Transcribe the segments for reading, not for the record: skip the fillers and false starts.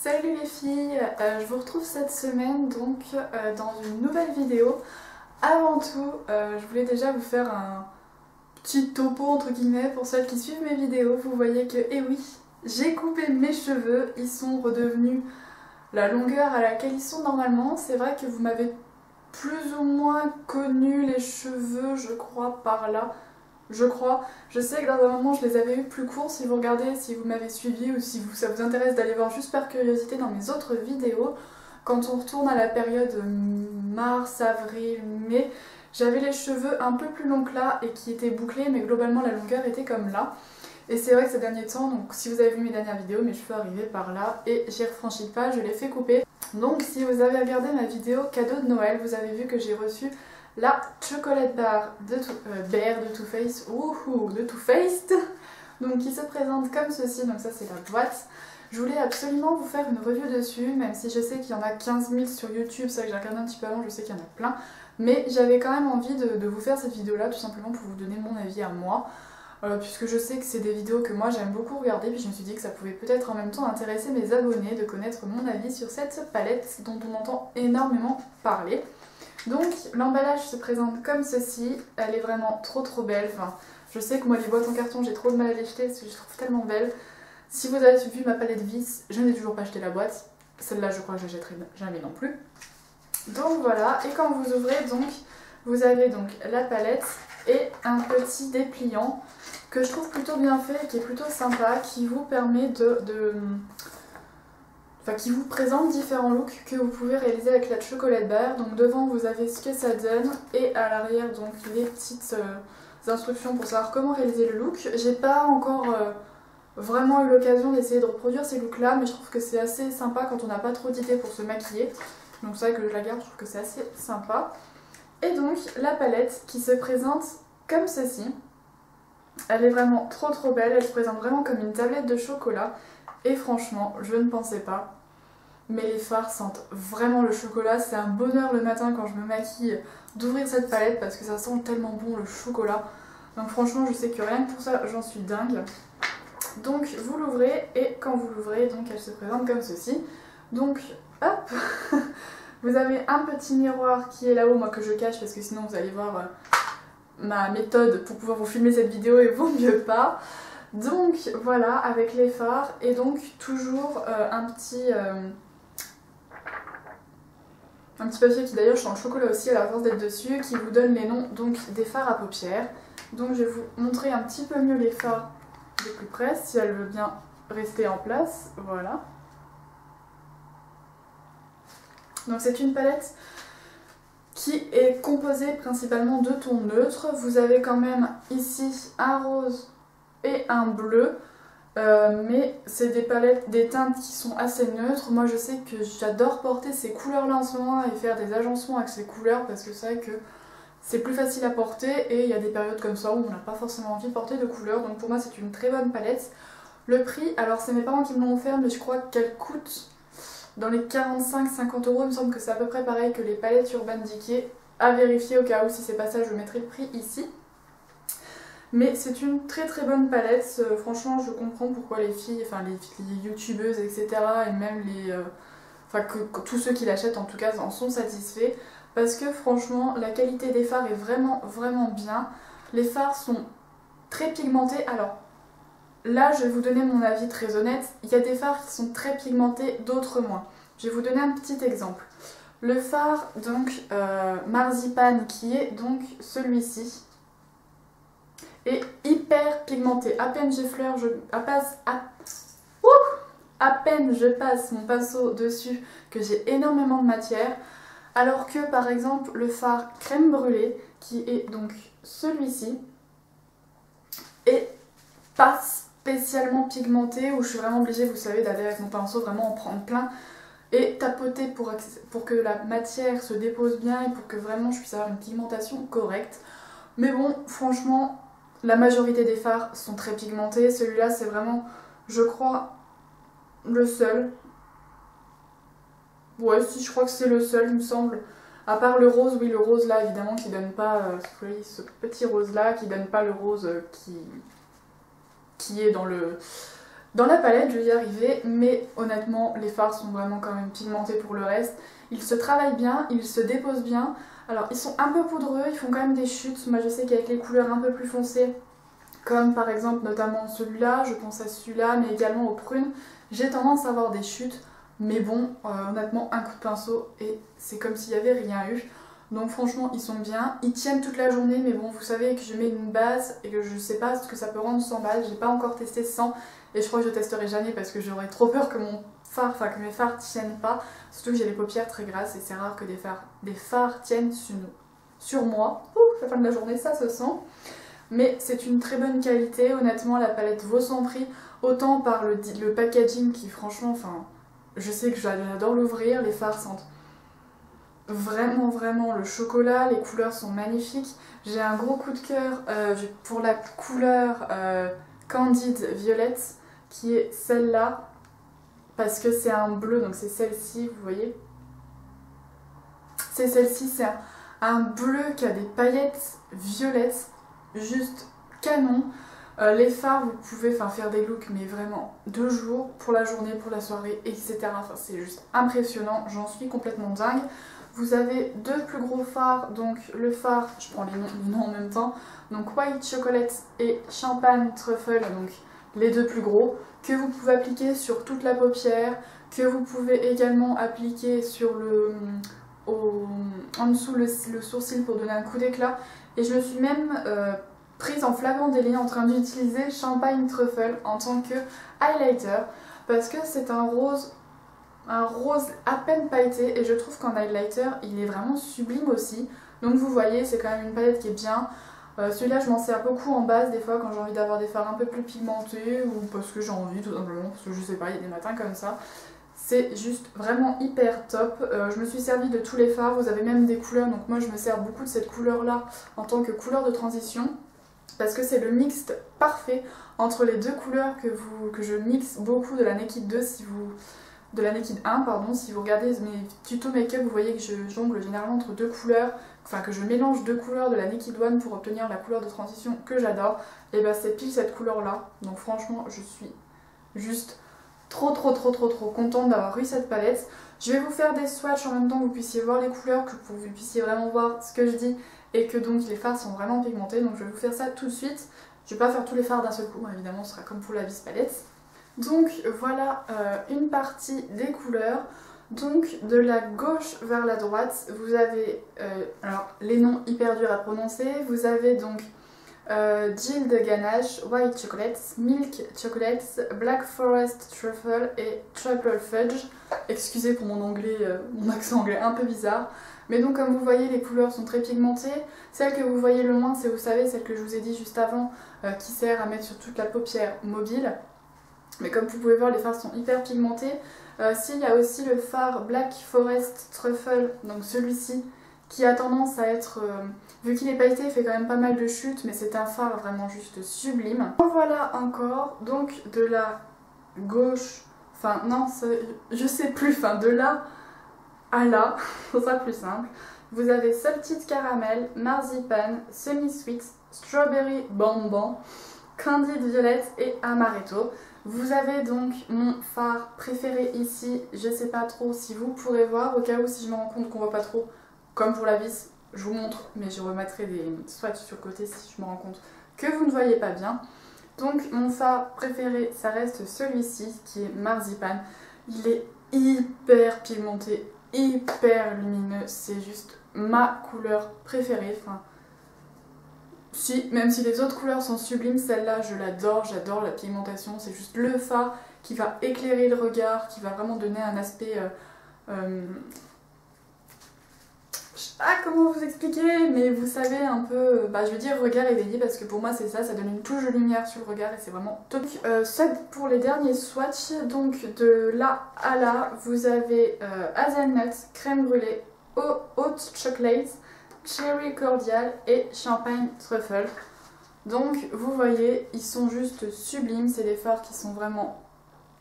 Salut les filles, je vous retrouve cette semaine donc dans une nouvelle vidéo. Avant tout, je voulais déjà vous faire un petit topo entre guillemets pour celles qui suivent mes vidéos. Vous voyez que, eh oui, j'ai coupé mes cheveux, ils sont redevenus la longueur à laquelle ils sont normalement. C'est vrai que vous m'avez plus ou moins connu les cheveux, je crois, par là. Je sais que dans un moment je les avais eu plus courts. Si vous regardez, si vous m'avez suivi ou si ça vous intéresse d'aller voir juste par curiosité dans mes autres vidéos, quand on retourne à la période mars, avril, mai, j'avais les cheveux un peu plus longs que là et qui étaient bouclés, mais globalement la longueur était comme là. Et c'est vrai que ces derniers temps, donc si vous avez vu mes dernières vidéos, mes cheveux arrivaient par là et j'ai refranchi le pas, je les fais couper. Donc si vous avez regardé ma vidéo cadeau de Noël, vous avez vu que j'ai reçu la chocolate bar de Too Faced, de Too Faced, donc qui se présente comme ceci. Donc ça c'est la boîte. Je voulais absolument vous faire une review dessus, même si je sais qu'il y en a 15 000 sur YouTube, c'est vrai que j'ai regardé un petit peu avant, je sais qu'il y en a plein, mais j'avais quand même envie de vous faire cette vidéo là tout simplement pour vous donner mon avis à moi, puisque je sais que c'est des vidéos que moi j'aime beaucoup regarder, puis je me suis dit que ça pouvait peut-être en même temps intéresser mes abonnés de connaître mon avis sur cette palette dont on entend énormément parler. Donc l'emballage se présente comme ceci, elle est vraiment trop belle. Enfin, je sais que moi les boîtes en carton j'ai trop de mal à les jeter parce que je les trouve tellement belles. Si vous avez vu ma palette vis, je n'ai toujours pas acheté la boîte, celle-là je crois que je la jetterai jamais non plus. Donc voilà, et quand vous ouvrez donc, vous avez donc la palette et un petit dépliant que je trouve plutôt bien fait et qui est plutôt sympa, qui vous permet qui vous présente différents looks que vous pouvez réaliser avec la chocolate bar. Donc devant vous avez ce que ça donne et à l'arrière donc les petites instructions pour savoir comment réaliser le look. J'ai pas encore vraiment eu l'occasion d'essayer de reproduire ces looks là, mais je trouve que c'est assez sympa quand on n'a pas trop d'idées pour se maquiller. Donc c'est vrai que je la garde, je trouve que c'est assez sympa. Et donc la palette qui se présente comme ceci. Elle est vraiment trop belle, elle se présente vraiment comme une tablette de chocolat. Et franchement, je ne pensais pas, mais les fards sentent vraiment le chocolat. C'est un bonheur le matin quand je me maquille d'ouvrir cette palette parce que ça sent tellement bon le chocolat. Donc franchement, je sais que rien que pour ça, j'en suis dingue. Donc vous l'ouvrez et quand vous l'ouvrez, donc elle se présente comme ceci. Donc hop, vous avez un petit miroir qui est là-haut, moi que je cache parce que sinon vous allez voir ma méthode pour pouvoir vous filmer cette vidéo et vaut mieux pas. Donc voilà, avec les fards et donc toujours un petit papier qui d'ailleurs change le chocolat aussi à la force d'être dessus, qui vous donne les noms donc des fards à paupières. Donc je vais vous montrer un petit peu mieux les fards de plus près si elle veut bien rester en place. Voilà. Donc c'est une palette qui est composée principalement de tons neutres. Vous avez quand même ici un rose et un bleu, mais c'est des palettes, des teintes qui sont assez neutres. Moi je sais que j'adore porter ces couleurs là en ce moment et faire des agencements avec ces couleurs parce que c'est vrai que c'est plus facile à porter et il y a des périodes comme ça où on n'a pas forcément envie de porter de couleurs, donc pour moi c'est une très bonne palette. Le prix, alors c'est mes parents qui me l'ont offert, mais je crois qu'elle coûte dans les 45-50 €, il me semble que c'est à peu près pareil que les palettes Urban Decay, à vérifier au cas où si c'est pas ça je mettrai le prix ici. Mais c'est une très bonne palette, franchement je comprends pourquoi les filles, enfin les youtubeuses etc. et même que tous ceux qui l'achètent en tout cas en sont satisfaits. Parce que franchement la qualité des fards est vraiment bien. Les fards sont très pigmentés, alors là je vais vous donner mon avis très honnête, il y a des fards qui sont très pigmentés, d'autres moins. Je vais vous donner un petit exemple. Le fard donc Marzipan qui est donc celui-ci est hyper pigmenté. À peine j'effleure, à peine je passe mon pinceau dessus que j'ai énormément de matière. Alors que par exemple le fard crème brûlée qui est donc celui-ci est pas spécialement pigmenté, où je suis vraiment obligée, vous savez, d'aller avec mon pinceau vraiment en prendre plein et tapoter pour que la matière se dépose bien et pour que vraiment je puisse avoir une pigmentation correcte. Mais bon, franchement, la majorité des fards sont très pigmentés. Celui-là, c'est vraiment, je crois, le seul. Ouais, si, je crois que c'est le seul, il me semble. À part le rose, oui, le rose là, évidemment, qui donne pas, ce petit rose là, qui donne pas le rose qui est dans Dans la palette, je vais y arriver, mais honnêtement, les fards sont vraiment quand même pigmentés pour le reste. Ils se travaillent bien, ils se déposent bien. Alors, ils sont un peu poudreux, ils font quand même des chutes. Moi, je sais qu'avec les couleurs un peu plus foncées, comme par exemple notamment celui-là, je pense à celui-là, mais également aux prunes, j'ai tendance à avoir des chutes. Mais bon, honnêtement, un coup de pinceau et c'est comme s'il n'y avait rien eu. Donc franchement, ils sont bien. Ils tiennent toute la journée, mais bon, vous savez que je mets une base et que je sais pas ce que ça peut rendre sans base. J'ai pas encore testé sans et je crois que je testerai jamais parce que j'aurais trop peur que que mes fards tiennent pas. Surtout que j'ai les paupières très grasses et c'est rare que des fards tiennent sur moi. Ouh, la fin de la journée, ça se sent. Mais c'est une très bonne qualité. Honnêtement, la palette vaut son prix. Autant par le packaging qui franchement, enfin, je sais que j'adore l'ouvrir. Les fards sentent vraiment le chocolat, les couleurs sont magnifiques. J'ai un gros coup de cœur pour la couleur Candid Violette qui est celle-là parce que c'est un bleu, donc c'est celle-ci, vous voyez. C'est celle-ci, c'est un bleu qui a des paillettes violettes, juste canon. Les fards, vous pouvez faire des looks, mais vraiment 2 jours, pour la journée, pour la soirée, etc. Enfin, c'est juste impressionnant, j'en suis complètement dingue. Vous avez 2 plus gros fards, donc le phare, je prends les noms en même temps, donc White Chocolate et Champagne Truffle, donc les 2 plus gros, que vous pouvez appliquer sur toute la paupière, que vous pouvez également appliquer sur en dessous le sourcil pour donner un coup d'éclat. Et je me suis même prise en flagrant délit en train d'utiliser Champagne Truffle en tant que highlighter, parce que c'est un rose à peine pailleté et je trouve qu'en highlighter il est vraiment sublime aussi. Donc vous voyez, c'est quand même une palette qui est bien. Celui-là je m'en sers beaucoup en base des fois quand j'ai envie d'avoir des fards un peu plus pigmentés ou parce que j'ai envie tout simplement, parce que je sais pas, il y a des matins comme ça. C'est juste vraiment hyper top. Je me suis servi de tous les fards, vous avez même des couleurs, donc moi je me sers beaucoup de cette couleur là en tant que couleur de transition parce que c'est le mixte parfait entre les 2 couleurs que je mixe beaucoup de la Naked 2 de la Naked 1 pardon, si vous regardez mes tutos make-up vous voyez que je jongle généralement entre 2 couleurs, enfin que je mélange 2 couleurs de la Naked 1 pour obtenir la couleur de transition que j'adore, et bah c'est pile cette couleur là, donc franchement je suis juste trop contente d'avoir eu cette palette. Je vais vous faire des swatchs en même temps que vous puissiez voir les couleurs, que vous puissiez vraiment voir ce que je dis et que donc les fards sont vraiment pigmentés, donc je vais vous faire ça tout de suite. Je vais pas faire tous les fards d'un seul coup, évidemment ce sera comme pour la Vis Palette. Donc voilà une partie des couleurs. Donc de la gauche vers la droite, vous avez alors les noms hyper durs à prononcer. Vous avez donc Jill de Ganache, White Chocolate, Milk Chocolate, Black Forest Truffle et Triple Fudge. Excusez pour mon anglais, mon accent anglais un peu bizarre. Mais donc comme vous voyez les couleurs sont très pigmentées. Celle que vous voyez le moins c'est, vous savez, celle que je vous ai dit juste avant qui sert à mettre sur toute la paupière mobile. Mais comme vous pouvez voir les fards sont hyper pigmentés. S'il y a aussi le fard Black Forest Truffle, donc celui-ci qui a tendance à être, vu qu'il est pailleté, il fait quand même pas mal de chutes, mais c'est un fard vraiment juste sublime. En voilà encore, donc de la gauche, enfin non, je sais plus, enfin de là à là, ce sera plus simple. Vous avez Salted Caramel, Marzipan, Semi-Sweet, Strawberry Bonbon, Candid Violette et Amaretto. Vous avez donc mon fard préféré ici, je sais pas trop si vous pourrez voir, au cas où si je me rends compte qu'on voit pas trop, comme pour la vis, je vous montre, mais je remettrai des swatchs sur le côté si je me rends compte que vous ne voyez pas bien. Donc mon fard préféré, ça reste celui-ci, qui est Marzipan. Il est hyper pigmenté, hyper lumineux, c'est juste ma couleur préférée. Enfin, si, même si les autres couleurs sont sublimes, celle-là je l'adore, j'adore la pigmentation, c'est juste le fard qui va éclairer le regard, qui va vraiment donner un aspect... comment vous expliquer, mais vous savez un peu, je vais dire regard éveillé parce que pour moi c'est ça, ça donne une touche de lumière sur le regard et c'est vraiment top. Ça pour les derniers swatchs, donc de là à là, vous avez hazelnut, crème brûlée, hot chocolate, cherry cordial et champagne truffle. Donc vous voyez, ils sont juste sublimes, c'est des fards qui sont vraiment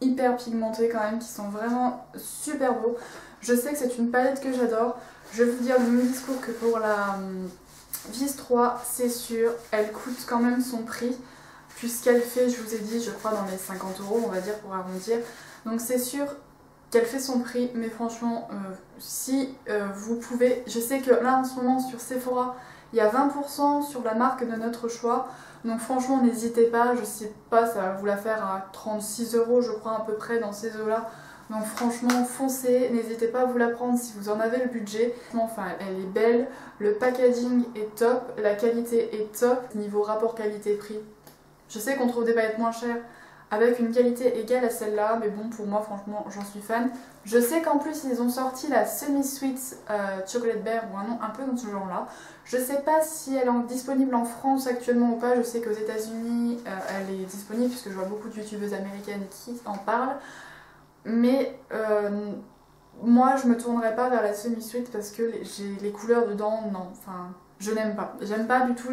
hyper pigmentés quand même, qui sont vraiment super beaux. Je sais que c'est une palette que j'adore. Je vais vous dire le même discours que pour la Vis 3, c'est sûr, elle coûte quand même son prix, puisqu'elle fait, je vous ai dit, je crois dans les 50 € on va dire pour arrondir. Donc c'est sûr qu'elle fait son prix, mais franchement, si vous pouvez, je sais que là en ce moment sur Sephora, il y a 20% sur la marque de notre choix. Donc franchement, n'hésitez pas, je sais pas, ça va vous la faire à 36 € je crois à peu près dans ces eaux-là. Donc franchement, foncez, n'hésitez pas à vous la prendre si vous en avez le budget. Enfin, elle est belle, le packaging est top, la qualité est top, niveau rapport qualité-prix. Je sais qu'on trouve des paillettes moins chères avec une qualité égale à celle-là, mais bon, pour moi, franchement, j'en suis fan. Je sais qu'en plus, ils ont sorti la semi-sweet chocolate bear, ou un nom un peu dans ce genre-là. Je sais pas si elle est disponible en France actuellement ou pas, je sais qu'aux États-Unis elle est disponible, puisque je vois beaucoup de youtubeuses américaines qui en parlent. Mais moi, je me tournerai pas vers la semi-sweet parce que j'ai les couleurs dedans, non, enfin, je n'aime pas. J'aime pas du tout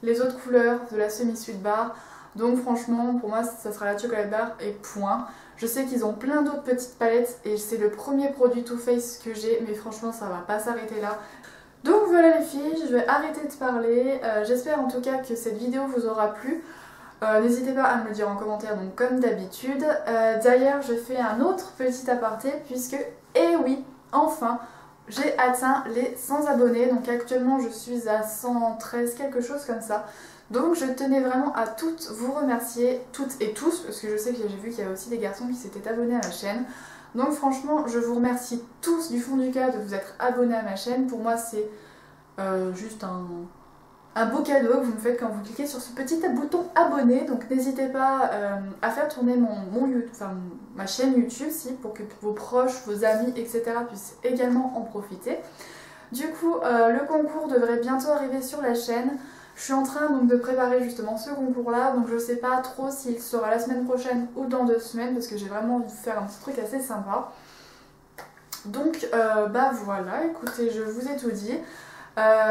les autres couleurs de la semi-sweet bar. Donc franchement, pour moi, ça sera la chocolate bar et point. Je sais qu'ils ont plein d'autres petites palettes et c'est le premier produit Too Faced que j'ai, mais franchement, ça va pas s'arrêter là. Donc voilà les filles, je vais arrêter de parler. J'espère en tout cas que cette vidéo vous aura plu. N'hésitez pas à me le dire en commentaire, donc comme d'habitude. D'ailleurs, je fais un autre petit aparté puisque, eh oui, enfin, j'ai atteint les 100 abonnés. Donc actuellement, je suis à 113, quelque chose comme ça. Donc je tenais vraiment à toutes vous remercier, toutes et tous, parce que je sais que j'ai vu qu'il y a aussi des garçons qui s'étaient abonnés à ma chaîne. Donc franchement, je vous remercie tous du fond du cœur de vous être abonnés à ma chaîne. Pour moi, c'est juste un beau cadeau que vous me faites quand vous cliquez sur ce petit bouton abonné. Donc n'hésitez pas à faire tourner ma chaîne YouTube pour que vos proches, vos amis, etc. puissent également en profiter. Du coup, le concours devrait bientôt arriver sur la chaîne. Je suis en train donc de préparer justement ce concours là, donc je sais pas trop s'il sera la semaine prochaine ou dans 2 semaines parce que j'ai vraiment envie de faire un petit truc assez sympa. Donc bah voilà, écoutez, je vous ai tout dit.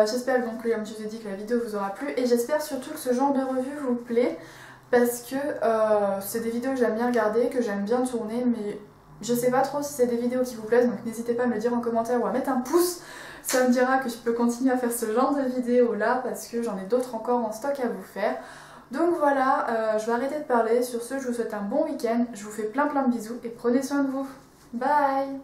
J'espère donc, comme je vous ai dit, que la vidéo vous aura plu et j'espère surtout que ce genre de revue vous plaît parce que c'est des vidéos que j'aime bien regarder, que j'aime bien tourner, mais je sais pas trop si c'est des vidéos qui vous plaisent, donc n'hésitez pas à me le dire en commentaire ou à mettre un pouce. Ça me dira que je peux continuer à faire ce genre de vidéos là parce que j'en ai d'autres encore en stock à vous faire. Donc voilà, je vais arrêter de parler. Sur ce, je vous souhaite un bon week-end. Je vous fais plein de bisous et prenez soin de vous. Bye!